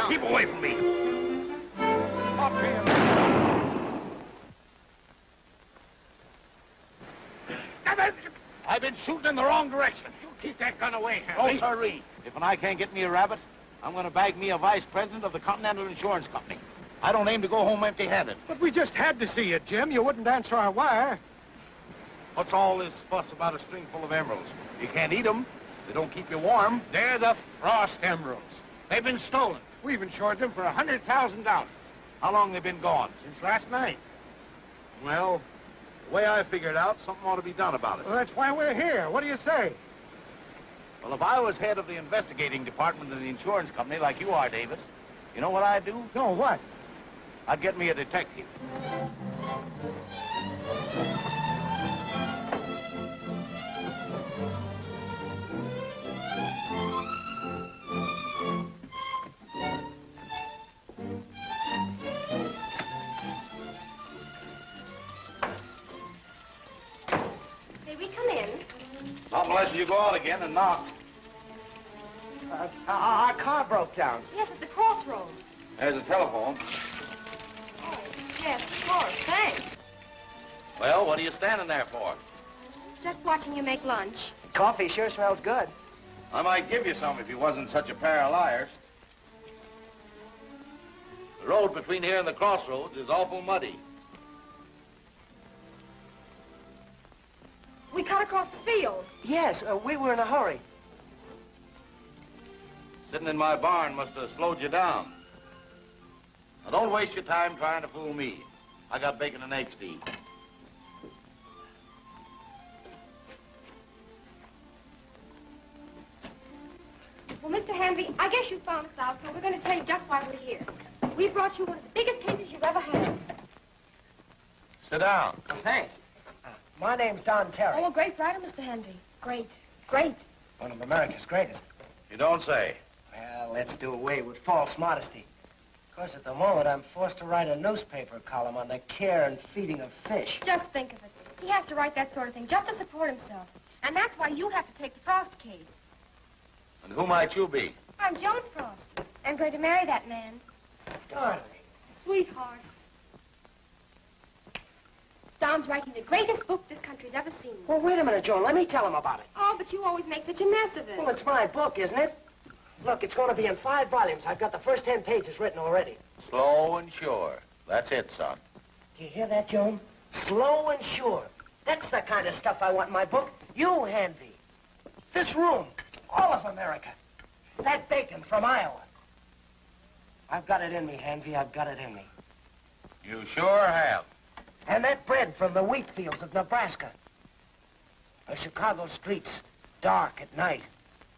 down. Keep away from me. Up him. I've been shooting in the wrong direction. You keep that gun away, Oh, Hanvey. sirree. If I can't get me a rabbit, I'm going to bag me a vice president of the Continental Insurance Company. I don't aim to go home empty-handed. But we just had to see you, Jim. You wouldn't answer our wire. What's all this fuss about a string full of emeralds? You can't eat them. They don't keep you warm. They're the Frost Emeralds. They've been stolen. We've insured them for $100,000 How long they been gone? since last night. Well, the way I figured out, something ought to be done about it. Well, that's why we're here. What do you say? Well, if I was head of the investigating department of the insurance company like you are, Davis, you know what I'd do? No, what? I'd get me a detective. May we come in? Not unless you go out again and knock. Our car broke down. Yes, at the crossroads. There's a telephone. Oh, yes, of course. Thanks. Well, what are you standing there for? Just watching you make lunch. Coffee sure smells good. I might give you some if you wasn't such a pair of liars. The road between here and the crossroads is awful muddy. We cut across the field. Yes, we were in a hurry. Sitting in my barn must have slowed you down. Now, don't waste your time trying to fool me. I got bacon and eggs to eat. Well, Mr. Hanvey, I guess you found us out, so we're going to tell you just why we're here. We brought you one of the biggest cases you've ever had. Sit down. Thanks. My name's Don Terry. Oh, a great writer, Mr. Hanvey. Great. Great. One of America's greatest. You don't say. Well, let's do away with false modesty. Of course, at the moment, I'm forced to write a newspaper column on the care and feeding of fish. Just think of it. He has to write that sort of thing just to support himself. And that's why you have to take the Frost case. And who might you be? I'm Joan Frost. I'm going to marry that man. Darling. Sweetheart. Dom's writing the greatest book this country's ever seen. Well, wait a minute, Joan. Let me tell him about it. Oh, but you always make such a mess of it. Well, it's my book, isn't it? Look, it's going to be in 5 volumes. I've got the first 10 pages written already. Slow and sure. That's it, son. You hear that, Joan? Slow and sure. That's the kind of stuff I want in my book. You, Hanvey. This room. All of America. That bacon from Iowa. I've got it in me, Hanvey. I've got it in me. You sure have. And that bread from the wheat fields of Nebraska. The Chicago streets, dark at night.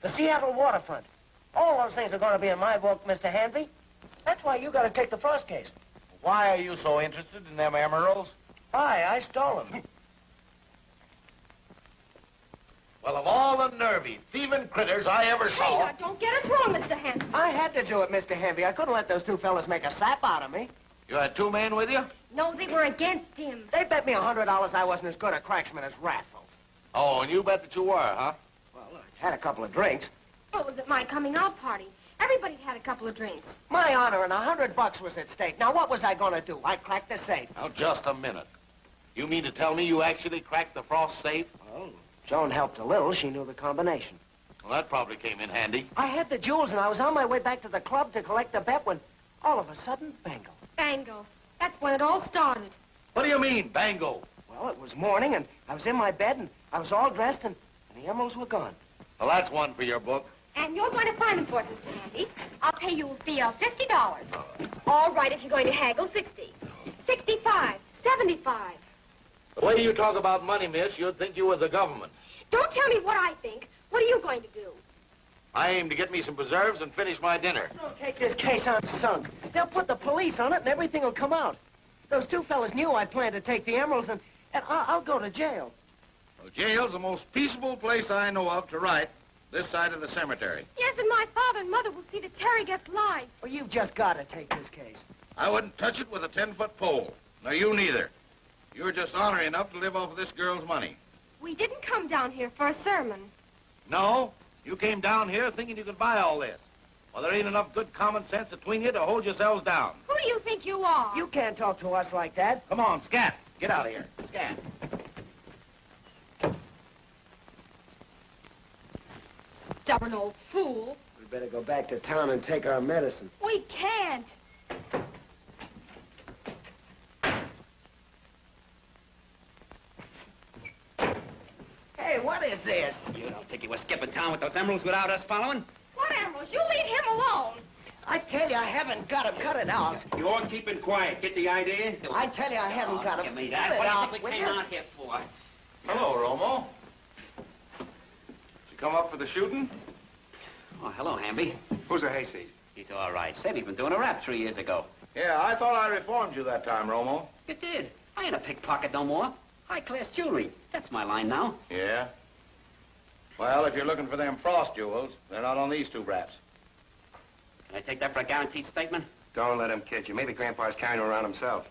The Seattle waterfront. All those things are going to be in my book, Mr. Hanvey. That's why you got to take the Frost case. Why are you so interested in them emeralds? I stole them. Well, of all the nervy, thieving critters I ever Hey, saw... now, don't get us wrong, Mr. Hanvey. I had to do it, Mr. Hanvey. I couldn't let those 2 fellas make a sap out of me. You had 2 men with you? No, they were against him. They bet me $100 I wasn't as good a cracksman as Raffles. Oh, and you bet that you were, huh? Well, I had a couple of drinks. Well, it was at my coming-out party. Everybody had a couple of drinks. My honor and $100 was at stake. Now, what was I going to do? I cracked the safe. Now, just a minute. You mean to tell me you actually cracked the Frost safe? Well, Joan helped a little. She knew the combination. Well, that probably came in handy. I had the jewels, and I was on my way back to the club to collect the bet when, all of a sudden, bango. Bango. That's when it all started. What do you mean, bango? Well, it was morning, and I was in my bed, and I was all dressed, and the emeralds were gone. Well, that's one for your book. And you're going to find them for us, Mr. Hanvey. I'll pay you a fee of $50. All right, if you're going to haggle, 60. 65. 75. The way you talk about money, miss, you'd think you was the government. Don't tell me what I think. What are you going to do? I aim to get me some preserves and finish my dinner. Don't take this case on sunk. They'll put the police on it, and everything will come out. Those 2 fellas knew I planned to take the emeralds, and I'll go to jail. Well, jail's the most peaceable place I know of to write, this side of the cemetery. Yes, and my father and mother will see that Terry gets life. Well, you've just got to take this case. I wouldn't touch it with a 10-foot pole. No, you neither. You're just ornery enough to live off of this girl's money. We didn't come down here for a sermon. No, you came down here thinking you could buy all this. Well, there ain't enough good common sense between you to hold yourselves down. Who do you think you are? You can't talk to us like that. Come on, scat. Get out of here. Scat. Stubborn old fool. We better go back to town and take our medicine. We can't. Hey, what is this? You don't think you were skipping town with those emeralds without us following? What animals? You leave him alone. I tell you, I haven't got him. Cut it out. You're keeping quiet. Get the idea? I tell you, I haven't got him. Give me Cut that. it What do you out, think we will came you? out here for? Hello, Romo. Did you come up for the shooting? Oh, hello, Hanvey. Who's a hayseed? He's all right. Said he'd been doing a rap 3 years ago. Yeah, I thought I reformed you that time, Romo. You did. I ain't a pickpocket no more. High-class jewelry. That's my line now. Yeah? Well, if you're looking for them frost jewels, they're not on these two brats. Can I take that for a guaranteed statement? Don't let him kid you. Maybe Grandpa's carrying her around himself.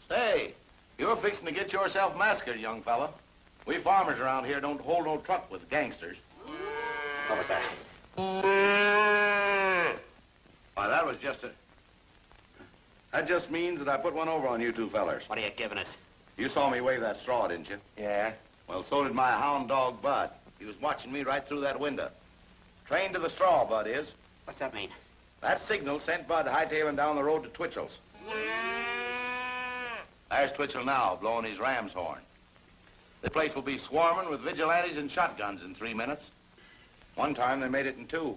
Say, you're fixing to get yourself massacred, young fella. We farmers around here don't hold no truck with gangsters. What was that? Why, that was just a... That just means that I put one over on you two fellers. What are you giving us? You saw me wave that straw, didn't you? Yeah? Well, so did my hound dog, Bud. He was watching me right through that window. Trained to the straw, Bud is. What's that mean? That signal sent Bud hightailing down the road to Twitchell's. There's Twitchell now, blowing his ram's horn. The place will be swarming with vigilantes and shotguns in 3 minutes. One time they made it in 2.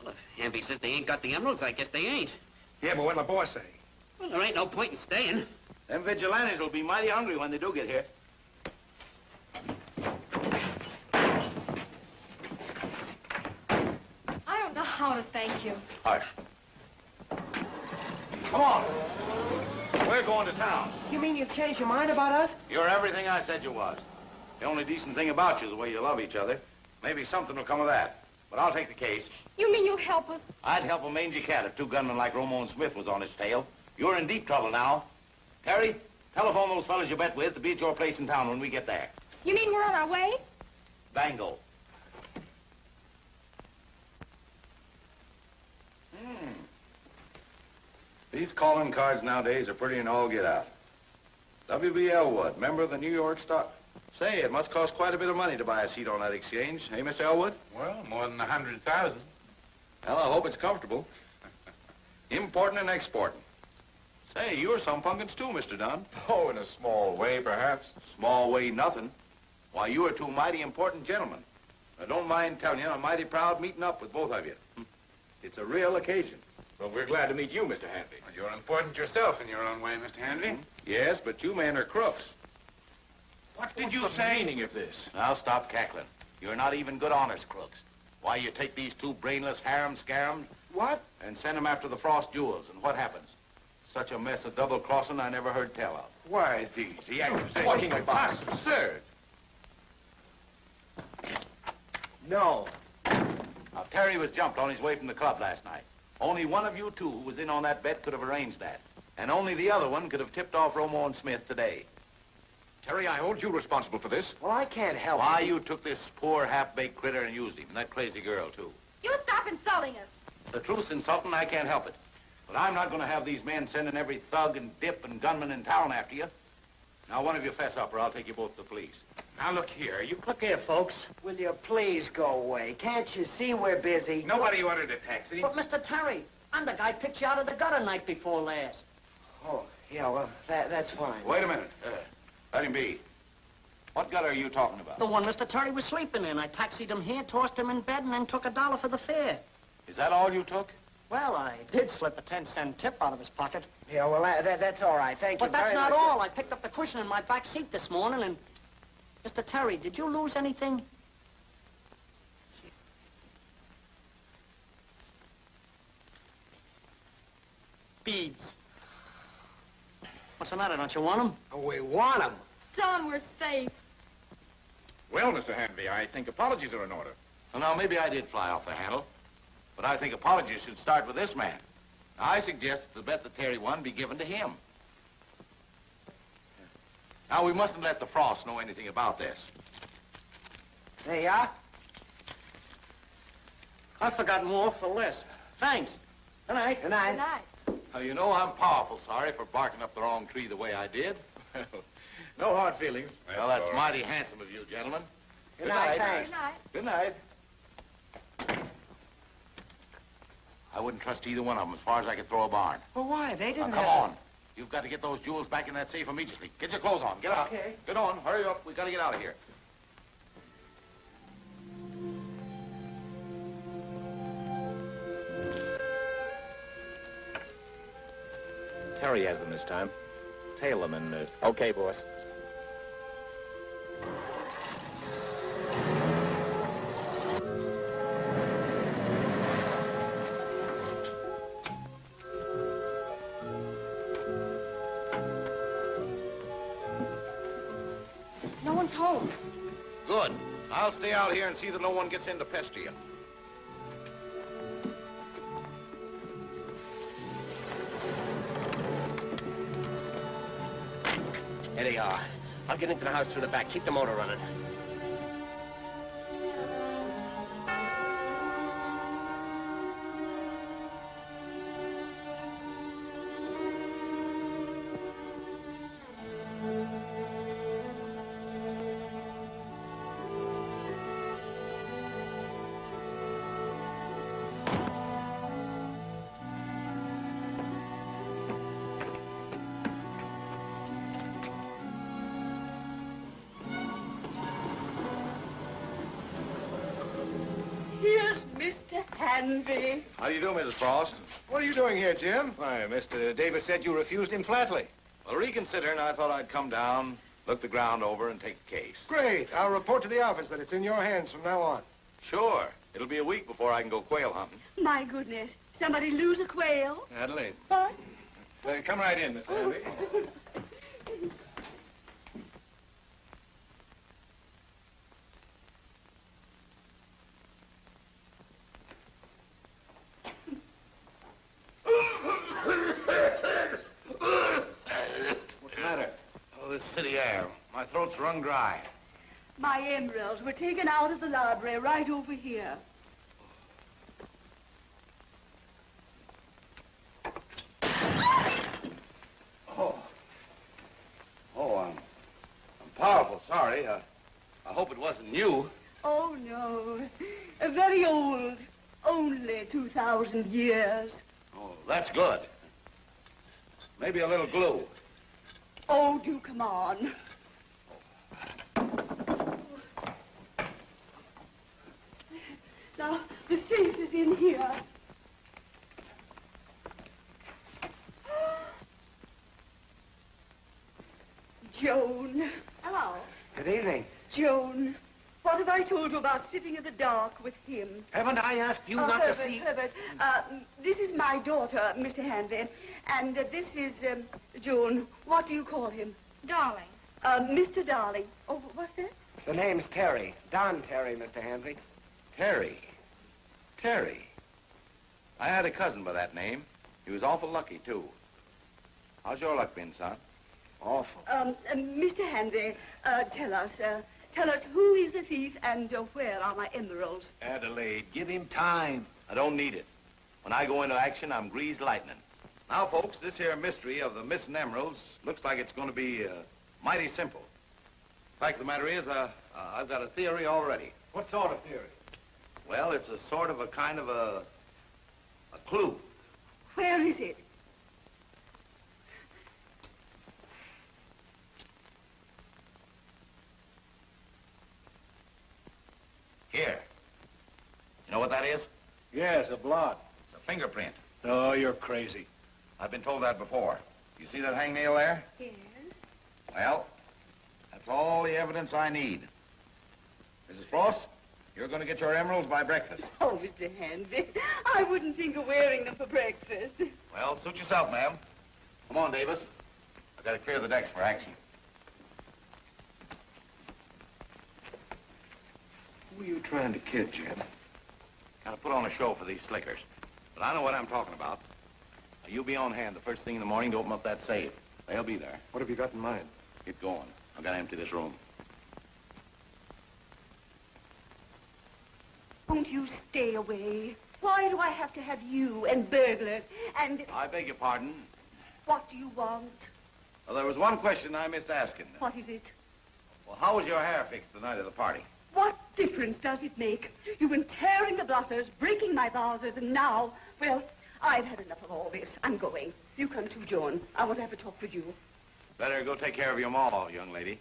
Well, if Hanvey says they ain't got the emeralds, I guess they ain't. Yeah, but what'll the boss say? Well, there ain't no point in staying. Them vigilantes will be mighty hungry when they do get here. I don't know how to thank you. Hush. Come on. We're going to town. You mean you've changed your mind about us? You're everything I said you was. The only decent thing about you is the way you love each other. Maybe something will come of that. But I'll take the case. You mean you'll help us? I'd help a mangy cat if 2 gunmen like Romo and Smith was on his tail. You're in deep trouble now. Terry, telephone those fellas you bet with to be at your place in town when we get there. You mean we're on our way? Bango. These calling cards nowadays are pretty and all get out. W.B. Elwood, member of the New York Stock. Say, it must cost quite a bit of money to buy a seat on that exchange. Hey, Mr. Elwood? Well, more than 100,000. Well, I hope it's comfortable. Importing and exporting. Say, you're some punkins too, Mr. Dunn. Oh, in a small way, perhaps. Small way nothing. Why, you are 2 mighty important gentlemen. I don't mind telling you, I'm mighty proud meeting up with both of you. It's a real occasion. Well, we're glad to meet you, Mr. Hanvey. Well, you're important yourself in your own way, Mr. Hanvey. Yes, but you men are crooks. What did you say? Meaning of this? Now stop cackling. You're not even good honest crooks. Why, you take these 2 brainless harum-scarums What? and send them after the frost jewels, and what happens? Such a mess of double-crossing I never heard tell of. Why, the accusation... Talking about absurd. No. Now, Terry was jumped on his way from the club last night. Only one of you 2 who was in on that bet could have arranged that. And only the other one could have tipped off Romo and Smith today. Terry, I hold you responsible for this. Well, I can't help Why, it. you took this poor half-baked critter and used him, and that crazy girl, too. You stop insulting us. The truth's insulting, I can't help it. But I'm not going to have these men sending every thug and dip and gunman in town after you. Now, one of you fess up, or I'll take you both to the police. Now, look here. Look here, folks. Will you please go away? Can't you see we're busy? Nobody ordered a taxi. But, Mr. Terry, I'm the guy picked you out of the gutter night before last. Oh, yeah, well, that's fine. Wait a minute. Let him be. What gutter are you talking about? The one Mr. Terry was sleeping in. I taxied him here, tossed him in bed, and then took $1 for the fare. Is that all you took? Well, I did slip a 10-cent tip out of his pocket. Yeah, well, that's all right. Thank you But that's very not much. all. I picked up the cushion in my back seat this morning, and... Mr. Terry, did you lose anything? Beads. What's the matter? Don't you want them? Oh, we want him. Don, we're safe. Well, Mr. Hanvey, I think apologies are in order. Well, now, maybe I did fly off the handle. But I think apologies should start with this man. Now, I suggest that the bet that Terry won be given to him. Now, we mustn't let the Frost know anything about this. There you are. I've forgotten more for less. Thanks. Good night. Good night. Good night. Now, you know I'm powerful sorry for barking up the wrong tree the way I did. No hard feelings. Well, that's mighty handsome of you, gentlemen. Good night, thanks. Good night. Good night. I wouldn't trust either one of them as far as I could throw a barn. Well, why? They Now, didn't come have... on. You've got to get those jewels back in that safe immediately. Get your clothes on. Get out. Okay. Get on. Hurry up. We got to get out of here. Terry has them this time. Tail them and... Okay, boss. No one's home. Good. I'll stay out here and see that no one gets in to pester you. Here they are. I'll get into the house through the back. Keep the motor running. Here's Mr. Hanvey. How do you do, Mrs. Frost? What are you doing here, Jim? Why, Mr. Davis said you refused him flatly. Well, reconsidering, I thought I'd come down, look the ground over, and take the case. Great. I'll report to the office that it's in your hands from now on. Sure. It'll be a week before I can go quail hunting. My goodness. Somebody lose a quail? Adelaide. What? Come right in, Mr. Hanvey. What's the matter? Oh, this city air. My throat's wrung dry. My emeralds were taken out of the library right over here. I'm powerful sorry. I hope it wasn't you. Oh, no. Very old. Only 2,000 years. Oh, that's good. Maybe a little glue. Oh, do come on. Now, the safe is in here. Joan. Hello. Good evening. Joan, what have I told you about sitting in the dark with him? Haven't I asked you Oh, not Herbert, to see... Herbert, this is my daughter, Mr. Hanvey, and this is, Joan. What do you call him? Darling. Mr. Darling. Oh, what's that? The name's Terry. Don Terry, Mr. Hanvey. Terry. Terry. I had a cousin by that name. He was awful lucky, too. How's your luck been, son? Awful. Mr. Hanvey, tell us who is the thief and where are my emeralds? Adelaide, give him time. I don't need it. When I go into action, I'm greased lightning. Now, folks, this here mystery of the missing emeralds looks like it's going to be mighty simple. Fact of the matter is, I've got a theory already. What sort of theory? Well, it's a sort of a kind of a clue. Where is it? Here. You know what that is? Yes, a blot. It's a fingerprint. Oh, you're crazy. I've been told that before. You see that hangnail there? Yes. Well, that's all the evidence I need. Mrs. Frost, you're going to get your emeralds by breakfast. Oh, Mr. Hanvey, I wouldn't think of wearing them for breakfast. Well, suit yourself, ma'am. Come on, Davis. I've got to clear the decks for action. Who are you trying to kid, Jim? Got to put on a show for these slickers. But I know what I'm talking about. Now, you'll be on hand the first thing in the morning to open up that safe. They'll be there. What have you got in mind? Get going. I've got to empty this room. Won't you stay away? Why do I have to have you and burglars and... I beg your pardon. What do you want? Well, there was one question I missed asking. What is it? Well, how was your hair fixed the night of the party? What difference does it make? You've been tearing the blotters, breaking my vases, and now, well, I've had enough of all this. I'm going. You come too, Joan. I want to have a talk with you. Better go take care of your ma, young lady.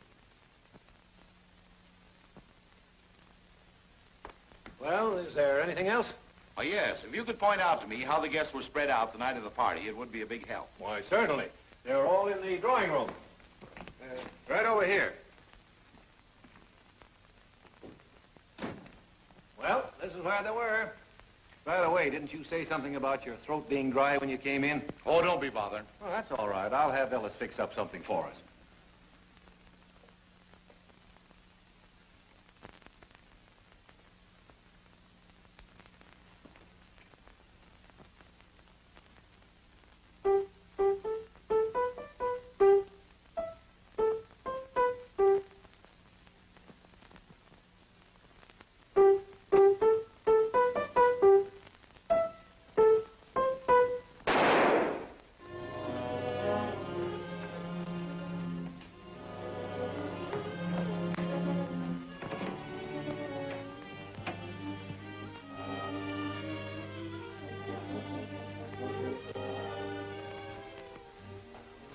Well, is there anything else? Oh, yes. If you could point out to me how the guests were spread out the night of the party, it would be a big help. Why, certainly. They were all in the drawing room. Right over here. Well, this is where they were. By the way, didn't you say something about your throat being dry when you came in? Oh, don't be bothered. Well, that's all right. I'll have Ellis fix up something for us.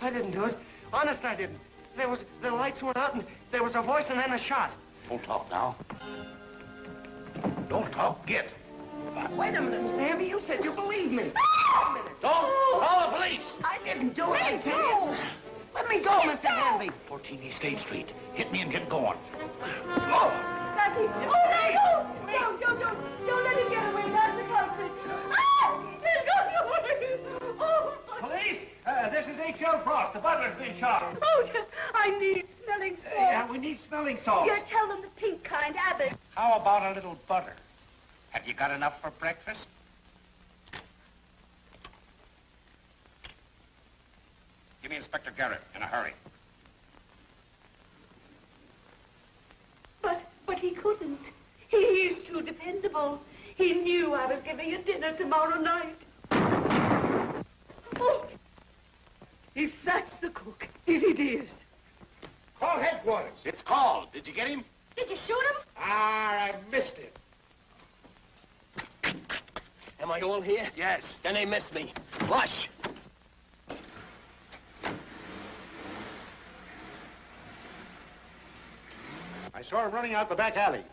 I didn't do it. Honest, I didn't. The lights went out and there was a voice and then a shot. Don't talk now. Don't talk. Get. Wait a minute, Mr. Hanvey. You said you believed me. Wait a minute. Don't call the police. I didn't do it, I tell you. Let me go, Mr. Hanvey. 14 East State Street. Hit me and get going. Go. That's it. Oh, no, don't let him get away. That's the culprit. Ah! He's going away. Oh, Police! This is H.L. Frost. The butler's been shot. oh, I need smelling salts. Yeah, we need smelling salts. Yeah, tell them the pink kind, Abbott. How about a little butter? Have you got enough for breakfast? Give me Inspector Garrett in a hurry. But he couldn't. He's too dependable. He knew I was giving a dinner tomorrow night. Oh, if that's the cook, if it is. Call headquarters. It's called. Did you get him? Did you shoot him? Ah, I missed it. Am I all here? Yes. Then they missed me. Rush! I saw him running out the back alley.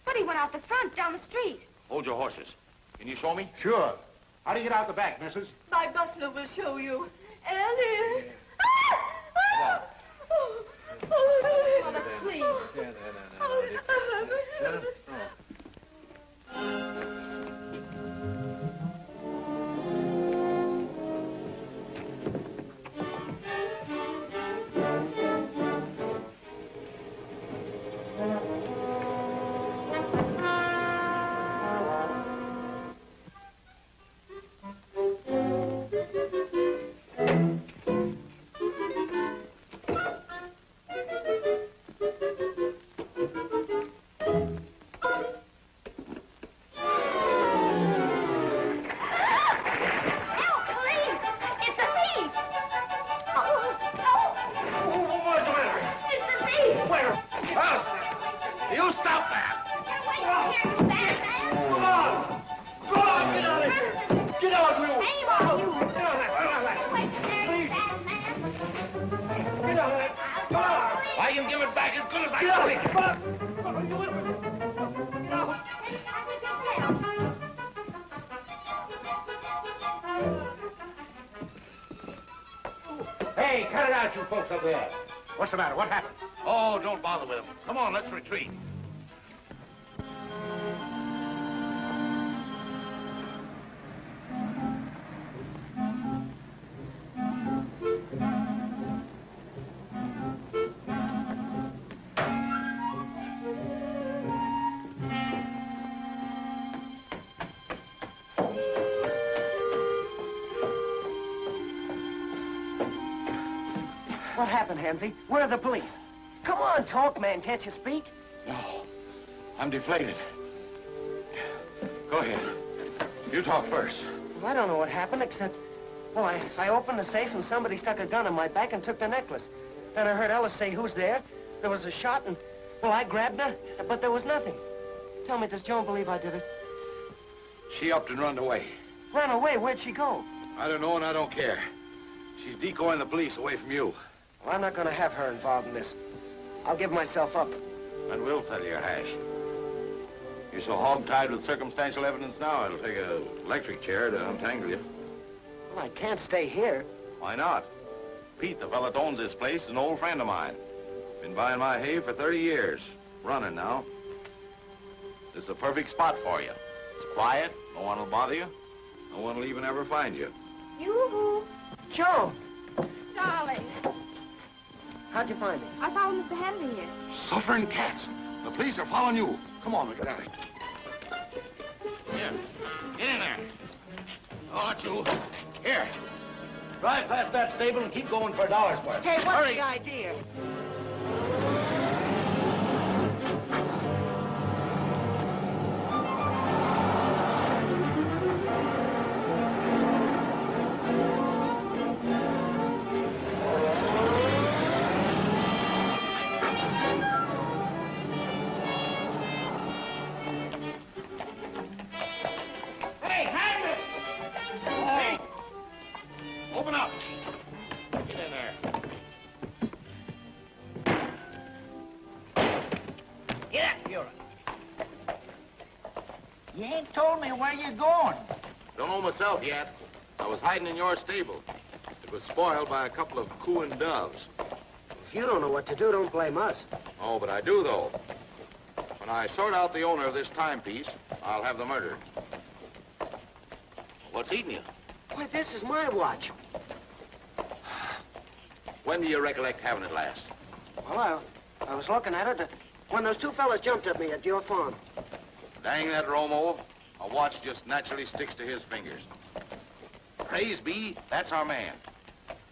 But he went out the front, down the street. Hold your horses. Can you show me? Sure. How do you get out the back, missus? My butler will show you. Alice! Ah! Ah! Oh, oh, Mother, please. I can give it back as good as I got it. Hey, cut it out, you folks up there. What's the matter? What happened? Oh, don't bother with him. Come on, let's retreat. What happened, Hanvey? Where are the police? Come on, talk, man. Can't you speak? No, I'm deflated. Go ahead. You talk first. Well, I don't know what happened except, well, I opened the safe and somebody stuck a gun in my back and took the necklace. Then I heard Ellis say, "Who's there?" There was a shot and, well, I grabbed her, but there was nothing. Tell me, does Joan believe I did it? She upped and run away. Ran away? Where'd she go? I don't know and I don't care. She's decoying the police away from you. Well, I'm not going to have her involved in this. I'll give myself up. And we'll settle your hash. You're so hog-tied with circumstantial evidence now, it'll take an electric chair to untangle you. Well, I can't stay here. Why not? Pete, the fella that owns this place, is an old friend of mine. Been buying my hay for 30 years. Running now. This is a perfect spot for you. It's quiet, no one will bother you. No one will even ever find you. Yoo-hoo. Joan! Darling. How'd you find me? I followed Mr. Hanvey here. Suffering cats. The police are following you. Come on, we get out. Here, get in there. I'll let you. Here. Drive past that stable and keep going for $1 worth. Hey, what's Hurry. the idea? Open up. Get in there. Get up, Bureau. You ain't told me where you're going. Don't know myself yet. I was hiding in your stable. It was spoiled by a couple of cooing doves. If you don't know what to do, don't blame us. Oh, but I do, though. When I sort out the owner of this timepiece, I'll have them murdered. What's eating you? Why, this is my watch. When do you recollect having it last? Well, I was looking at it when those two fellas jumped at me at your farm. Dang that Romo. A watch just naturally sticks to his fingers. Praise be, that's our man.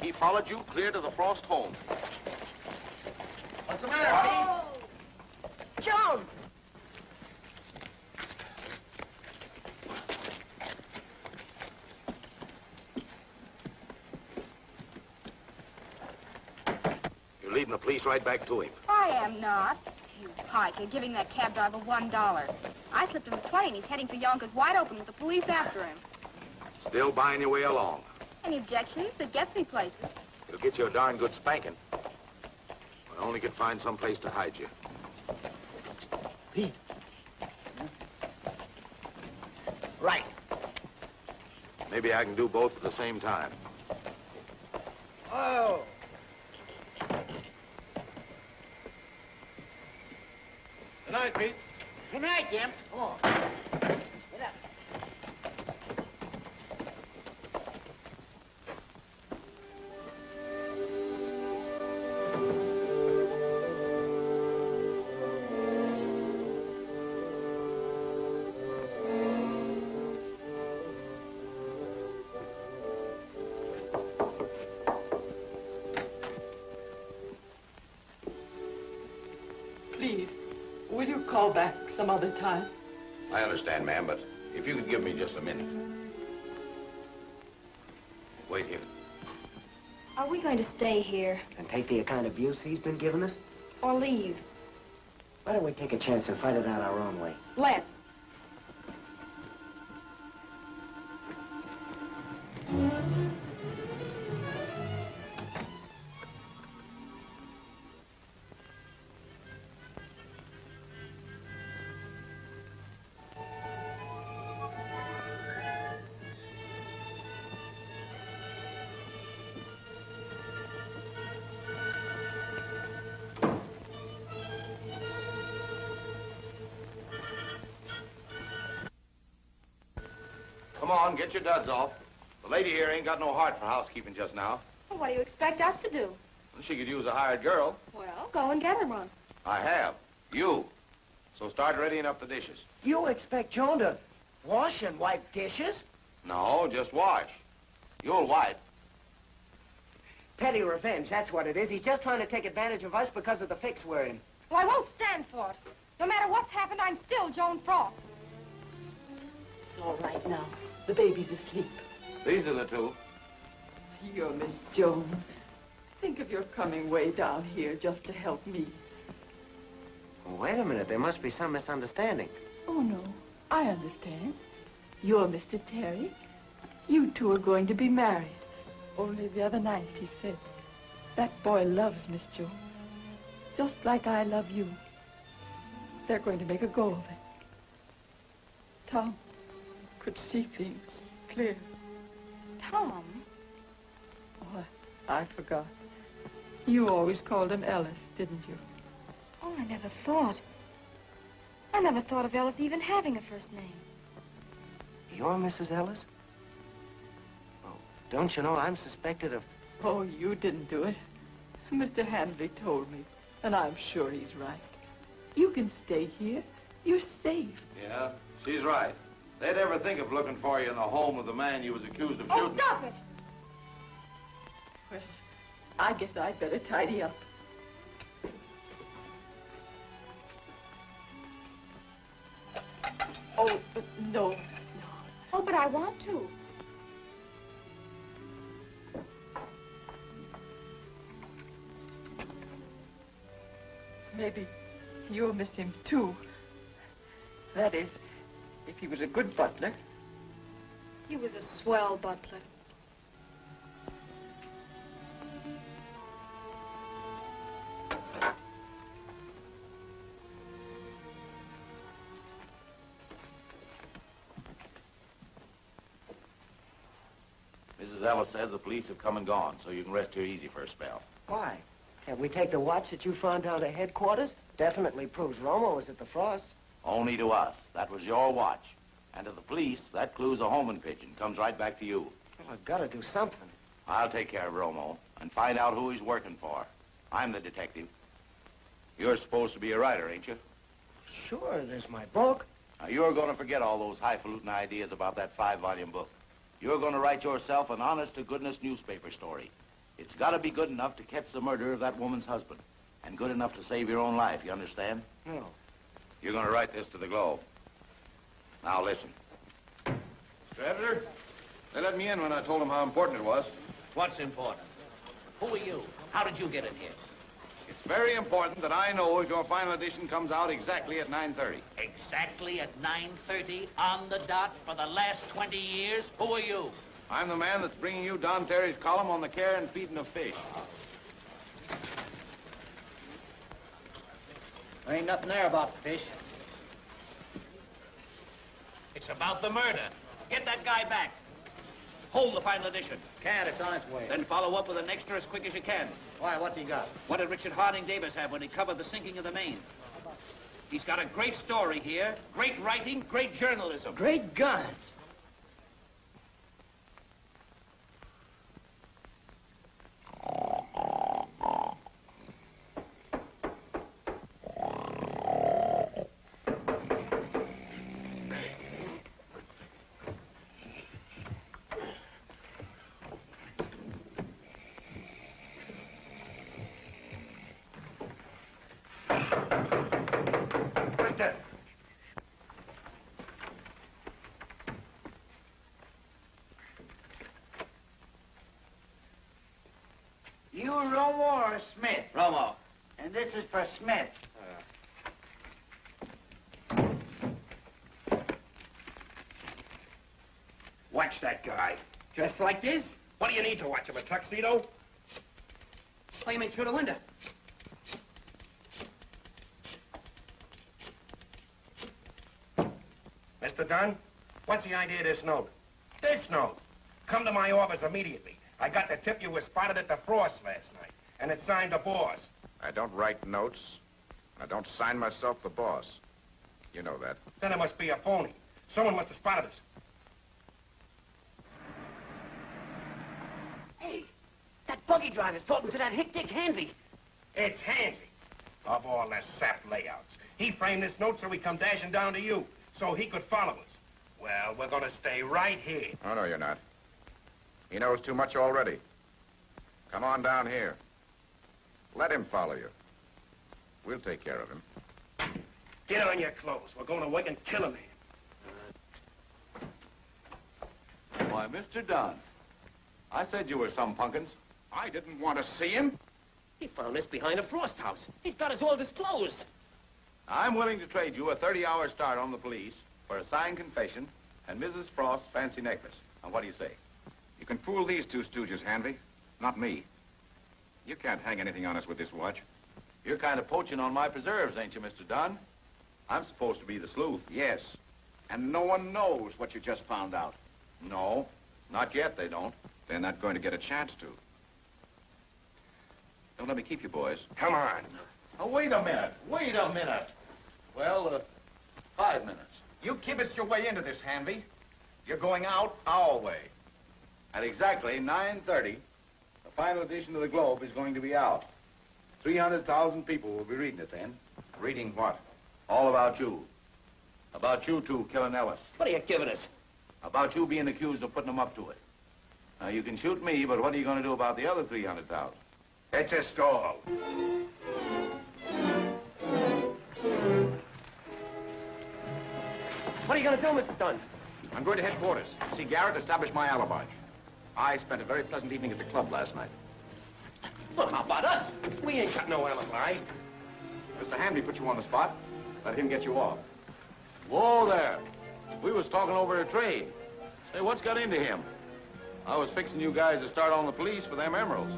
He followed you clear to the Frost home. What's the matter, Pete? Joan! You're leading the police right back to him. I am not. You pike, you're giving that cab driver $1. I slipped him a 20 and he's heading for Yonkers wide open with the police after him. Still buying your way along. Any objections? It gets me places. It'll get you a darn good spanking. I only could find some place to hide you. Pete. Right. Maybe I can do both at the same time. Oh. Good night, Pete. Good night, Jim. Come on. Get up. Please, will you call back some other time? I understand, ma'am, but if you could give me just a minute. Wait here. Are we going to stay here And take the kind of abuse he's been giving us? or leave? Why don't we take a chance and fight it out our own way? Let's. Come on, get your duds off. The lady here ain't got no heart for housekeeping just now. Well, what do you expect us to do? She could use a hired girl. Well, go and get her one. I have. You. So start readying up the dishes. You expect Joan to wash and wipe dishes? No, just wash. You'll wipe. Petty revenge, that's what it is. He's just trying to take advantage of us because of the fix we're in. Well, I won't stand for it. No matter what's happened, I'm still Joan Frost. all right now. The baby's asleep. These are the two. You're Miss Jones. Think of your coming way down here just to help me. Well, wait a minute. There must be some misunderstanding. Oh, no. I understand. You're Mr. Terry. You two are going to be married. Only the other night he said, that boy loves Miss Jones. Just like I love you. They're going to make a go of it. Tom could see things clear. Tom? Oh, I forgot. You always called him Ellis, didn't you? Oh, I never thought. I never thought of Ellis even having a first name. You're Mrs. Ellis? Oh, don't you know I'm suspected of... Oh, you didn't do it. Mr. Hanvey told me, and I'm sure he's right. You can stay here. You're safe. Yeah, she's right. They'd ever think of looking for you in the home of the man you was accused of Oh, shooting. stop it! Well, I guess I'd better tidy up. Oh, no. Oh, but I want to. Maybe you'll miss him, too. That is, if he was a good butler. He was a swell butler. Mrs. Ellis says the police have come and gone, so you can rest here easy for a spell. Why? Can't we take the watch that you found down at headquarters? Definitely proves Romo was at the Frost. Only to us. That was your watch. And to the police, that clue's a homing pigeon. Comes right back to you. Well, I've got to do something. I'll take care of Romo and find out who he's working for. I'm the detective. You're supposed to be a writer, ain't you? Sure, there's my book. Now, you're going to forget all those highfalutin ideas about that 5-volume book. You're going to write yourself an honest-to-goodness newspaper story. It's got to be good enough to catch the murderer of that woman's husband. And good enough to save your own life, you understand? No. You're going to write this to the Globe. Now, listen. Mr. Editor, they let me in when I told them how important it was. What's important? Who are you? How did you get in here? It's very important that I know if your final edition comes out exactly at 9:30. Exactly at 9:30 on the dot for the last 20 years? Who are you? I'm the man that's bringing you Don Terry's column on the care and feeding of fish. There ain't nothing there about fish. It's about the murder. Get that guy back. Hold the final edition. Can't, it's on its way. Then follow up with an extra as quick as you can. Why, what's he got? What did Richard Harding Davis have when he covered the sinking of the Maine? He's got a great story here, great writing, great journalism. Great guns. You Romo or Smith? Romo. And this is for Smith. Watch that guy. Dressed like this? What do you need to watch him, a tuxedo? Flaming through the window. Mr. Dunn, what's the idea of this note? This note. Come to my office immediately. I got the tip you were spotted at the Frost last night, and it's signed the boss. I don't write notes. I don't sign myself the boss. You know that. Then it must be a phony. Someone must have spotted us. Hey, that buggy driver's talking to that hick Dick Hanvey. It's Hanvey. Of all the sap layouts. He framed this note so we come dashing down to you, so he could follow us. Well, we're gonna stay right here. Oh, no, you're not. He knows too much already. Come on down here. Let him follow you. We'll take care of him. Get on your clothes. We're going to wake and kill him here. Why, Mr. Dunn, I said you were some punkins. I didn't want to see him. He found this behind a frost house. He's got us all disclosed. I'm willing to trade you a 30-hour start on the police for a signed confession and Mrs. Frost's fancy necklace. Now, what do you say? You can fool these two stooges, Hanvey. Not me. You can't hang anything on us with this watch. You're kind of poaching on my preserves, ain't you, Mr. Dunn? I'm supposed to be the sleuth. Yes. And no one knows what you just found out. No, not yet, they don't. They're not going to get a chance to. Don't let me keep you, boys. Come on. Oh, wait a minute. Wait a minute. Well, 5 minutes. You kibitzed your way into this, Hanvey. You're going out our way. At exactly 9:30, the final edition of the Globe is going to be out. 300,000 people will be reading it then. Reading what? All about you. About you two killing Ellis. What are you giving us? About you being accused of putting them up to it. Now, you can shoot me, but what are you going to do about the other 300,000? It's a stall. What are you going to do, Mr. Dunn? I'm going to headquarters. See Garrett establish my alibi. I spent a very pleasant evening at the club last night. Well, how about us? We ain't got no alibi. Mr. Hanvey put you on the spot. Let him get you off. Whoa there. We was talking over a trade. Say, what's got into him? I was fixing you guys to start on the police for them emeralds.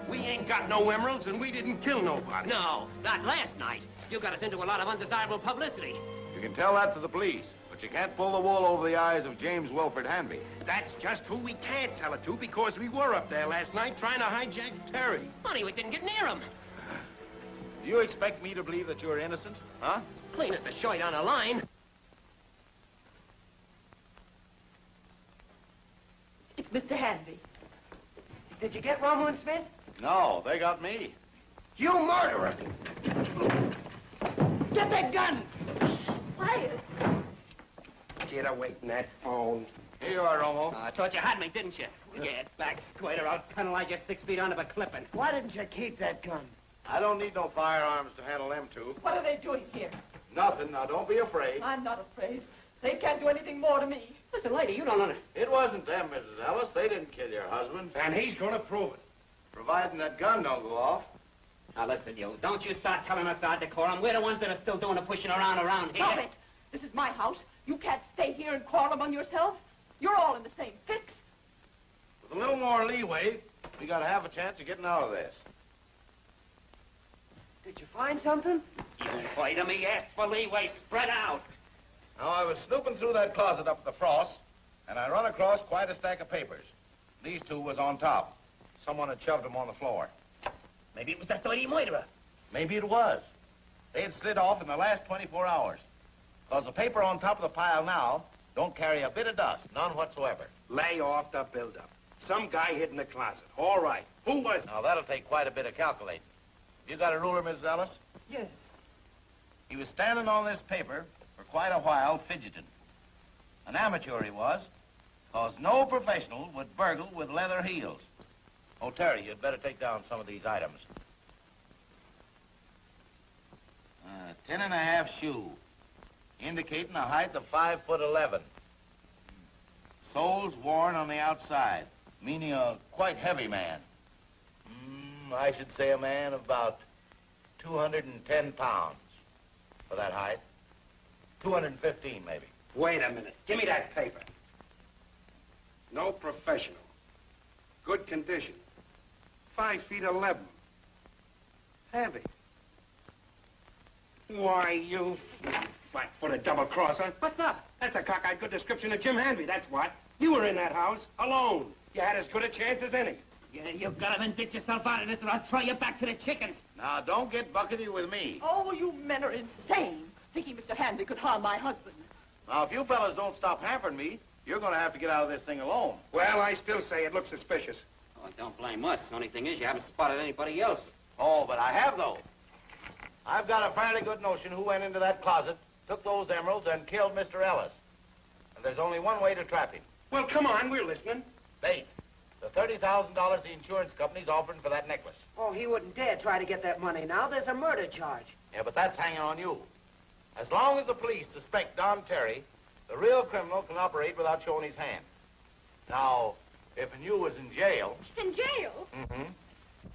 We ain't got no emeralds, and we didn't kill nobody. No, not last night. You got us into a lot of undesirable publicity. You can tell that to the police, but you can't pull the wool over the eyes of James Wilford Hanvey. That's just who we can't tell it to, because we were up there last night trying to hijack Terry. Honey, we didn't get near him. Do you expect me to believe that you're innocent, huh? Clean as the shirt on a line. It's Mr. Hanvey. Did you get Romo and Smith? No, they got me. You murderer! Get that gun! Quiet. Get away from that phone. Here you are, Romo. I thought you had me, didn't you? Get back, squater. I'll penalize you 6 feet under the clipping. Why didn't you keep that gun? I don't need no firearms to handle them two. What are they doing here? Nothing. Now, don't be afraid. I'm not afraid. They can't do anything more to me. Listen, lady, you don't know. It wasn't them, Mrs. Ellis. They didn't kill your husband. And he's gonna prove it. Providing that gun don't go off. Now, listen, you. Don't you start telling us our decorum. We're the ones that are still doing the pushing around here. Stop it! This is my house. You can't stay here and quarrel among yourselves. You're all in the same fix. With a little more leeway, we got half a chance of getting out of this. Did you find something? You fight him. He asked for leeway. Spread out. Now, I was snooping through that closet up at the Frost, and I run across quite a stack of papers. These two was on top. Someone had shoved them on the floor. Maybe it was that dirty murderer. Maybe it was. They had slid off in the last 24 hours. Because the paper on top of the pile now don't carry a bit of dust, none whatsoever. Lay off the buildup. Some guy hid in the closet. All right. Who was it? Now, that'll take quite a bit of calculating. You got a ruler, Mrs. Ellis? Yes. He was standing on this paper for quite a while, fidgeting. An amateur he was, because no professional would burgle with leather heels. Oh, Terry, you'd better take down some of these items. 10.5 shoe, indicating a height of 5'11". Soles worn on the outside, meaning a quite heavy man. I should say a man of about 210 pounds for that height. 215, maybe. Wait a minute. Give me that paper. No professional. Good condition. 5'11". Heavy. Why, you flat-footed double-crosser. What's up? That's a cockeyed good description of Jim Hanvey, that's what. You were in that house, alone. You had as good a chance as any. Yeah, you've got to dig yourself out of this or I'll throw you back to the chickens. Now, don't get buckety with me. Oh, you men are insane, thinking Mr. Hanvey could harm my husband. Now, if you fellas don't stop hampering me, you're going to have to get out of this thing alone. Well, I still say it looks suspicious. Oh, don't blame us. Only thing is, you haven't spotted anybody else. Oh, but I have, though. I've got a fairly good notion who went into that closet, took those emeralds, and killed Mr. Ellis. And there's only one way to trap him. Well, come on, we're listening. Bait. The $30,000 the insurance company's offering for that necklace. Oh, he wouldn't dare try to get that money now. There's a murder charge. Yeah, but that's hanging on you. As long as the police suspect Don Terry, the real criminal can operate without showing his hand. Now, if you was in jail, In jail?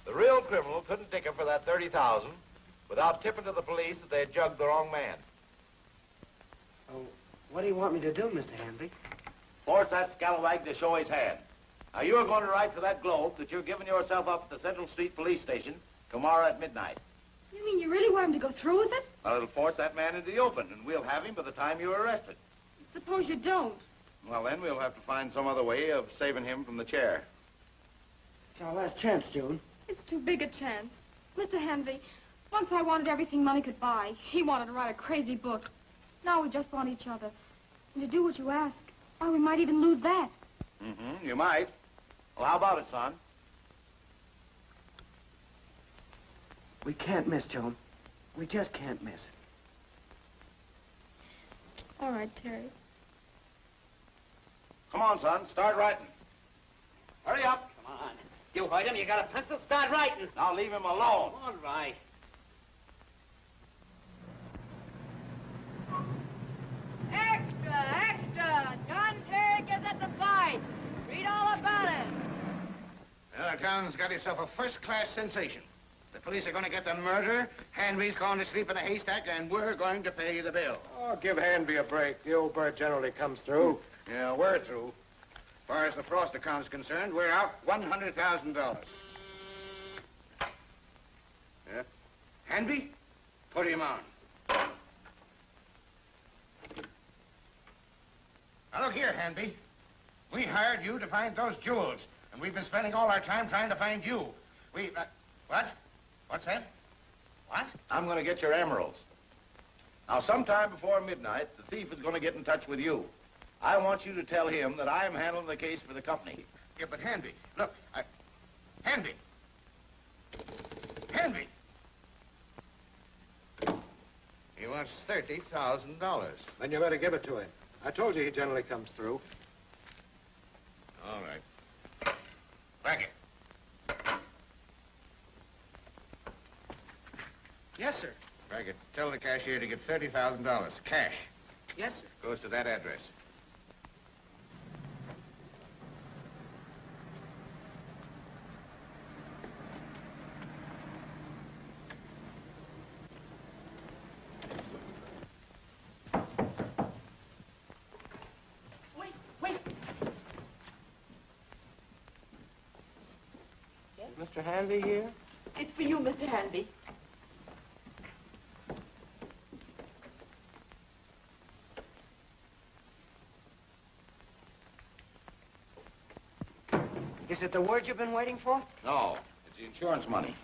the real criminal couldn't ticket for that 30,000 without tipping to the police that they had jugged the wrong man. Oh, what do you want me to do, Mr. Hanvey? Force that scalawag to show his hand. Now, you're going to write to that Globe that you're giving yourself up at the Central Street Police Station tomorrow at midnight. You mean you really want him to go through with it? Well, it'll force that man into the open, and we'll have him by the time you're arrested. Suppose you don't. Well, then we'll have to find some other way of saving him from the chair. It's our last chance, June. It's too big a chance. Mr. Hanvey, once I wanted everything money could buy. He wanted to write a crazy book. Now we just want each other. And to do what you ask, why, we might even lose that. You might. Well, how about it, son? We can't miss, Joan. We just can't miss. All right, Terry. Come on, son. Start writing. Hurry up. Come on. You heard him. You got a pencil? Start writing. Now leave him alone. All right. Extra, extra! John Terry is at the fight. Read all about it. Well, the town's got itself a first-class sensation. The police are going to get the murderer, Hanvey's going to sleep in a haystack, and we're going to pay the bill. Oh, give Hanvey a break. The old bird generally comes through. Yeah, we're through. As far as the Frost account's concerned, we're out $100,000. Yeah? Hanvey, put him on. Now, look here, Hanvey. We hired you to find those jewels, and we've been spending all our time trying to find you. What? What's that? What? I'm going to get your emeralds. Now, sometime before midnight, the thief is going to get in touch with you. I want you to tell him that I'm handling the case for the company. Yeah, but Hanvey, look, Hanvey. Hanvey. He wants $30,000. Then you better give it to him. I told you he generally comes through. All right. Brackett. Yes, sir. Brackett, tell the cashier to get $30,000, cash. Yes, sir. Goes to that address. Wait. Mr. Hanvey here? It's for you, Mr. Hanvey. Is it the word you've been waiting for? No, it's the insurance money.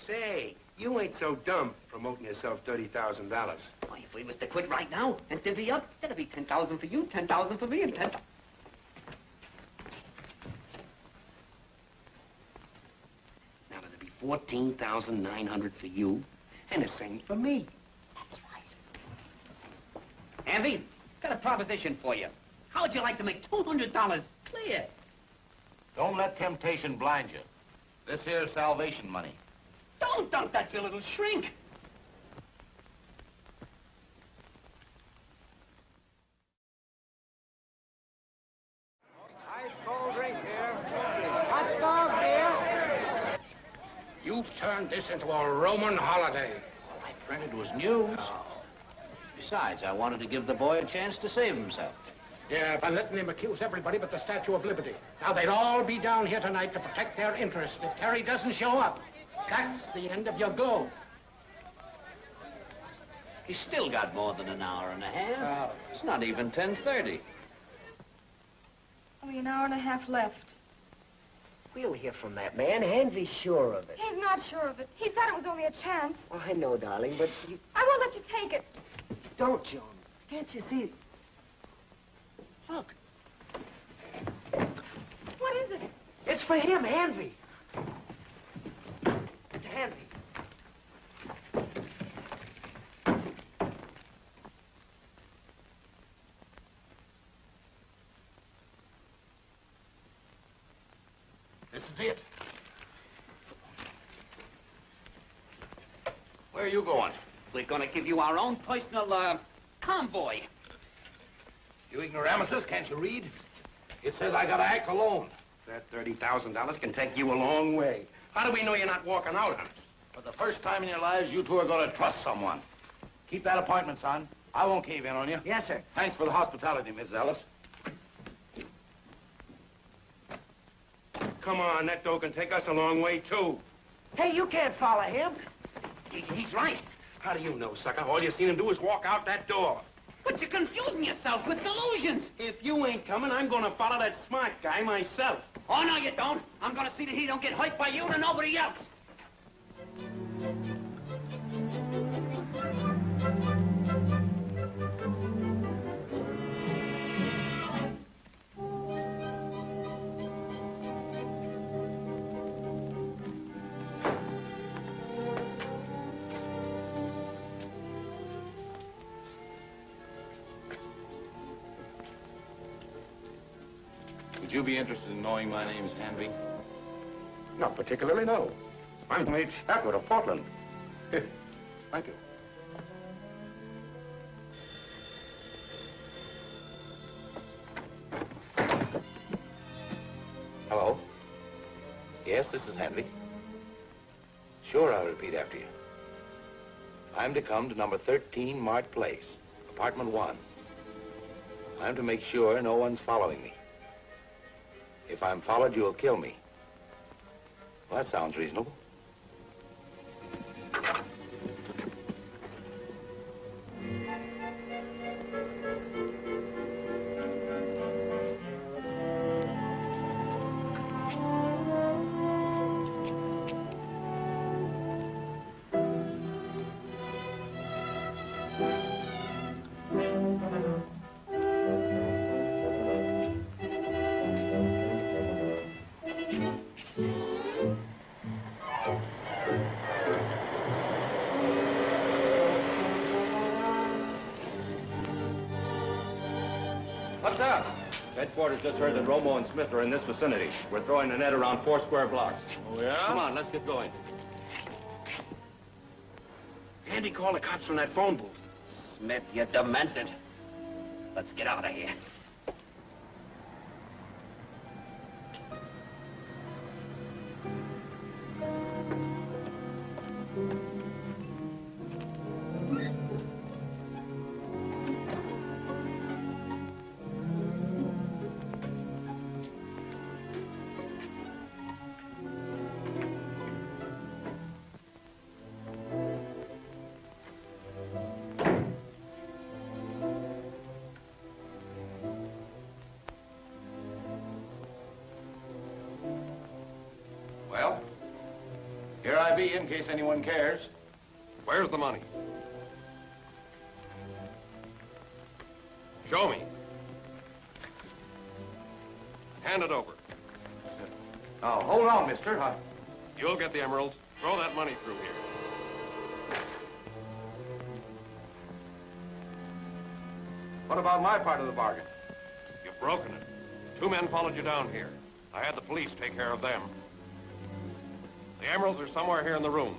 Say, you ain't so dumb promoting yourself $30,000. Why, if we was to quit right now and divvy up, that'd be 10,000 for you, 10,000 for me, and 10,000. Now that'd be 14,900 for you, and the same for me. That's right. Hanvey, got a proposition for you. How would you like to make $200 clear? Don't let temptation blind you. This here's salvation money. Don't dump that, you little shrink. Ice cold drink here. Hot dog here. You've turned this into a Roman holiday. I printed was news. Besides, I wanted to give the boy a chance to save himself. Yeah, by letting him accuse everybody but the Statue of Liberty. Now, they'd all be down here tonight to protect their interests. If Terry doesn't show up, that's the end of your go. He's still got more than an hour and a half. It's not even 10:30. Only an hour and a half left. We'll hear from that man. Hanvey's sure of it. He's not sure of it. He said it was only a chance. Oh, I know, darling, but you I won't let you take it. don't, Joan. Can't you see? Look, What is it? it's for him, Hanvey. Mr. Hanvey. This is it. Where are you going? We're gonna give you our own personal, convoy. You ignoramuses, can't you read? It says I gotta act alone. That $30,000 can take you a long way. How do we know you're not walking out on us? For the first time in your lives, you two are gonna trust someone. Keep that appointment, son. I won't cave in on you. Yes, sir. Thanks for the hospitality, Miss Ellis. Come on, that dough can take us a long way, too. Hey, you can't follow him. He's right. How do you know, sucker? All you seen him do is walk out that door. But you're confusing yourself with delusions. If you ain't coming, I'm gonna follow that smart guy myself. Oh, no, you don't. I'm gonna see that he don't get hurt by you and nobody else. Would you be interested in knowing my name's Hanvey? Not particularly, no. I'm from H. Atwood of Portland. Thank you. Hello? Yes, this is Hanvey. Sure, I'll repeat after you. I'm to come to number 13 Mart Place, apartment 1. I'm to make sure no one's following me. If I'm followed, you'll kill me. Well, that sounds reasonable. What's up? Headquarters just heard that Romo and Smith are in this vicinity. We're throwing a net around 4 square blocks. Oh, yeah? Come on, let's get going. Andy called the cops from that phone booth. Smith, you're demented. Let's get out of here. Well, here I be in case anyone cares. Where's the money? Show me. Hand it over. Oh, hold on, mister. You'll get the emeralds. Throw that money through here. What about my part of the bargain? You've broken it. 2 men followed you down here. I had the police take care of them. The emeralds are somewhere here in the room.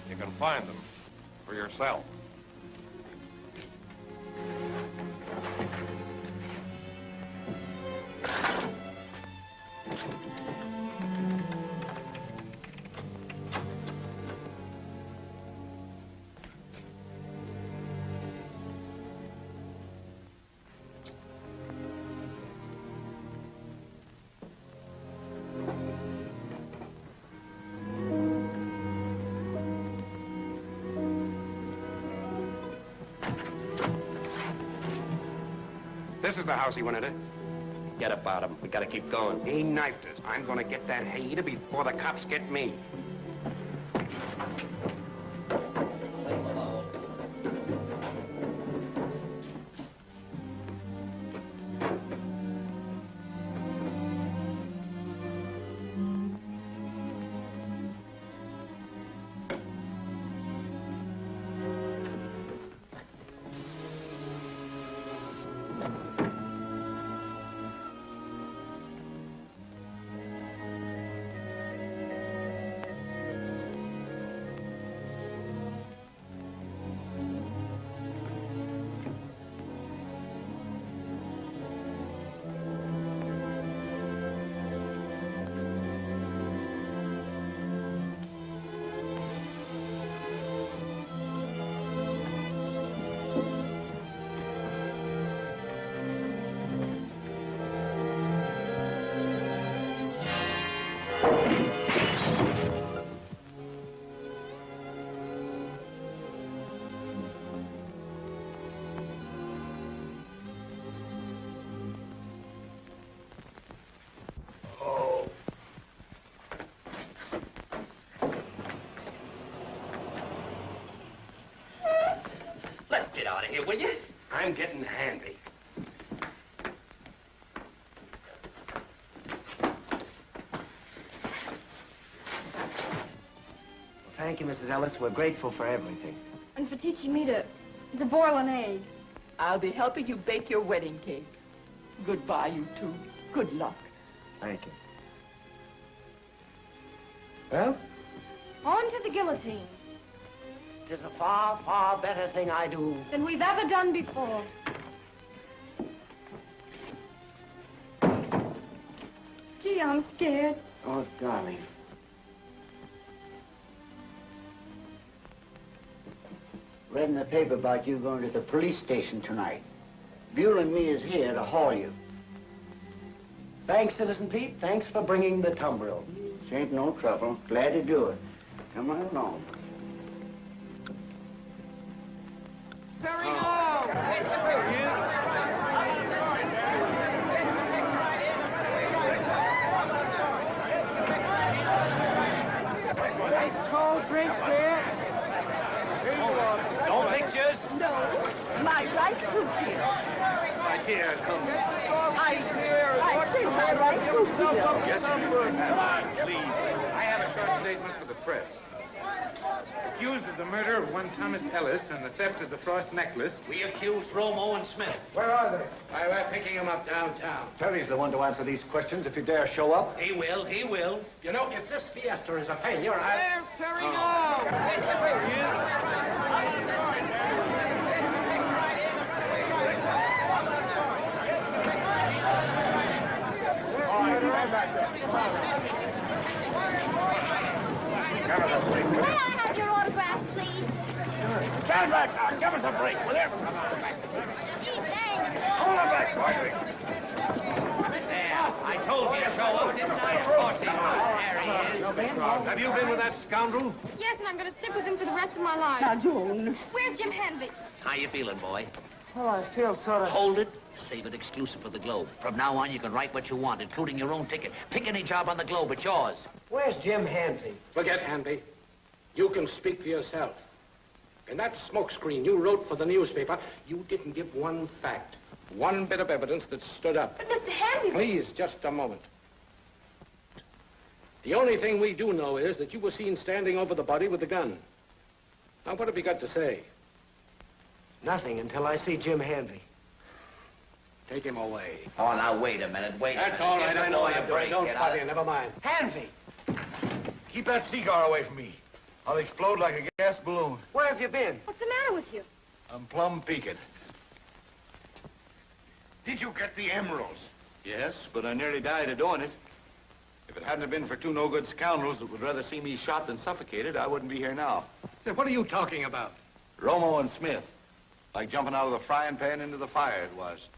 You can find them for yourself. This is the house he went into. Get about him. We gotta keep going. He knifed us. I'm gonna get that hater before the cops get me. I'm getting handy. Thank you, Mrs. Ellis. We're grateful for everything. And for teaching me to boil an egg. I'll be helping you bake your wedding cake. Goodbye, you two. Good luck. Thank you. Well? On to the guillotine. 'Tis a far, far better thing I do. Than we've ever done before. Gee, I'm scared. Oh, darling. Read in the paper about you going to the police station tonight. Buell and me is here to haul you. Thanks, Citizen Pete. Thanks for bringing the tumbril. Ain't no trouble. Glad to do it. Come on along. Hurry along! Nice cold drink, dear. No pictures? No, my right foot here. My dear, come. I say my right foot here. Yes, come on, please. I have a short statement for the press. Accused of the murder of one Thomas Ellis and the theft of the Frost necklace. We accuse Romo and Smith. Where are they? We're picking him up downtown. Terry's the one to answer these questions if you dare show up. He will, he will. You know, if this fiesta is a failure, I... There, hurry along! Give us a break, will May you? I have your autograph, please? Stand back now. Give us a break, will you? Come on back. Gee, thanks. Hold on back, quickly. There, I told you to show up, didn't I? Of course he was. There he is. Have you been with that scoundrel? Yes, and I'm going to stick with him for the rest of my life. Now, Joan. Where's Jim Hanvey? How you feeling, boy? Well, I feel sort of... Hold it. Save it exclusive for the Globe. From now on, you can write what you want, including your own ticket. Pick any job on the Globe. It's yours. Where's Jim Hanvey? Forget Hanvey. You can speak for yourself. In that smokescreen you wrote for the newspaper, you didn't give one fact, one bit of evidence that stood up. But Mr. Hanvey... Please, just a moment. The only thing we do know is that you were seen standing over the body with the gun. Now, what have you got to say? Nothing until I see Jim Hanvey. Take him away. Oh, now, wait a minute. Wait That's a minute. all right. Give I the know boy I'm a doing. break. Don't Get bother out. you. Never mind. Hanvey! Keep that cigar away from me. I'll explode like a gas balloon. Where have you been? What's the matter with you? I'm plumb peaked. Did you get the emeralds? Yes, but I nearly died of doing it. If it hadn't have been for two no-good scoundrels that would rather see me shot than suffocated, I wouldn't be here now. Say, what are you talking about? Romo and Smith. Like jumping out of the frying pan into the fire it was.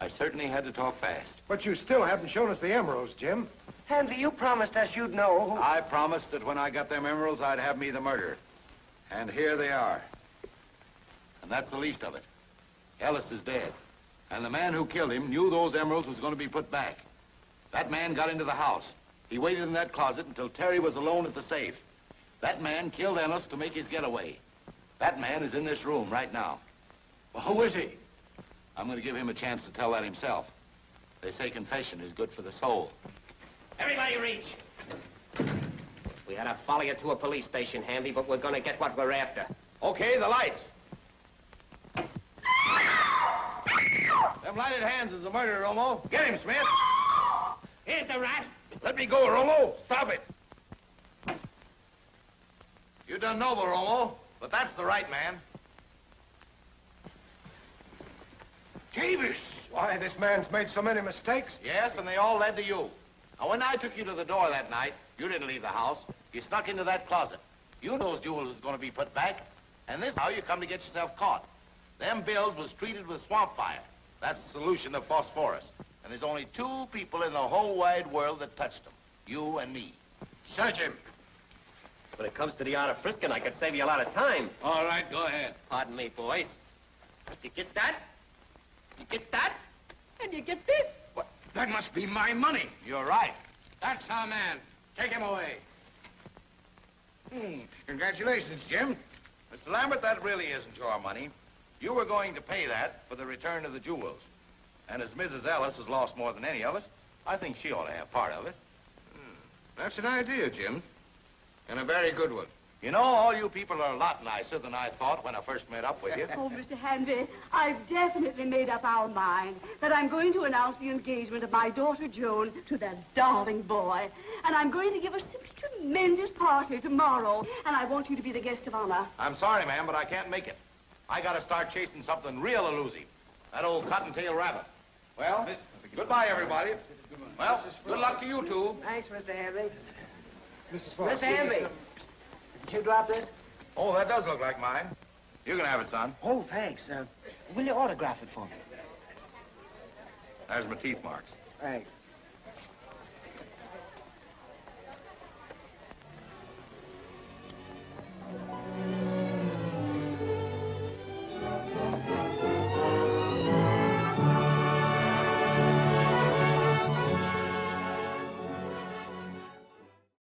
I certainly had to talk fast. But you still haven't shown us the emeralds, Jim. Hanvey, you promised us you'd know who... I promised that when I got them emeralds, I'd have me the murder. And here they are. And that's the least of it. Ellis is dead. And the man who killed him knew those emeralds was going to be put back. That man got into the house. He waited in that closet until Terry was alone at the safe. That man killed Ellis to make his getaway. That man is in this room right now. Well, who is he? I'm going to give him a chance to tell that himself. They say confession is good for the soul. Everybody reach. We had to follow you to a police station, Hanvey, but we're gonna get what we're after. Okay, the lights. Them lighted hands is the murderer, Romo. Get him, Smith. Here's the rat. Let me go, Romo. Stop it. You done noble, Romo, but that's the right man. Jeeves! Why, this man's made so many mistakes. Yes, and they all led to you. Now, when I took you to the door that night, you didn't leave the house. You snuck into that closet. You knew those jewels was going to be put back. And this is how you come to get yourself caught. Them bills was treated with swamp fire. That's the solution of phosphorus. And there's only two people in the whole wide world that touched them. You and me. Search him. When it comes to the art of frisking, I could save you a lot of time. All right, go ahead. Pardon me, boys. You get that? You get that? And you get this? What? That must be my money. You're right. That's our man. Take him away. Congratulations, Jim. Mr. Lambert, that really isn't your money. You were going to pay that for the return of the jewels. And as Mrs. Ellis has lost more than any of us, I think she ought to have part of it. That's an idea, Jim. And a very good one. You know, all you people are a lot nicer than I thought when I first met up with you. Oh, Mr. Hanvey, I've definitely made up our mind that I'm going to announce the engagement of my daughter Joan to that darling boy. And I'm going to give a simply tremendous party tomorrow. And I want you to be the guest of honor. I'm sorry, ma'am, but I can't make it. I gotta start chasing something real elusive. That old cottontail rabbit. Well, goodbye, everybody. Well, good luck to you two. Thanks, Mr. Hanvey. Mr. Hanvey, did you drop this? Oh, that does look like mine. You can have it, son. Oh, thanks. Will you autograph it for me? There's my teeth marks. Thanks.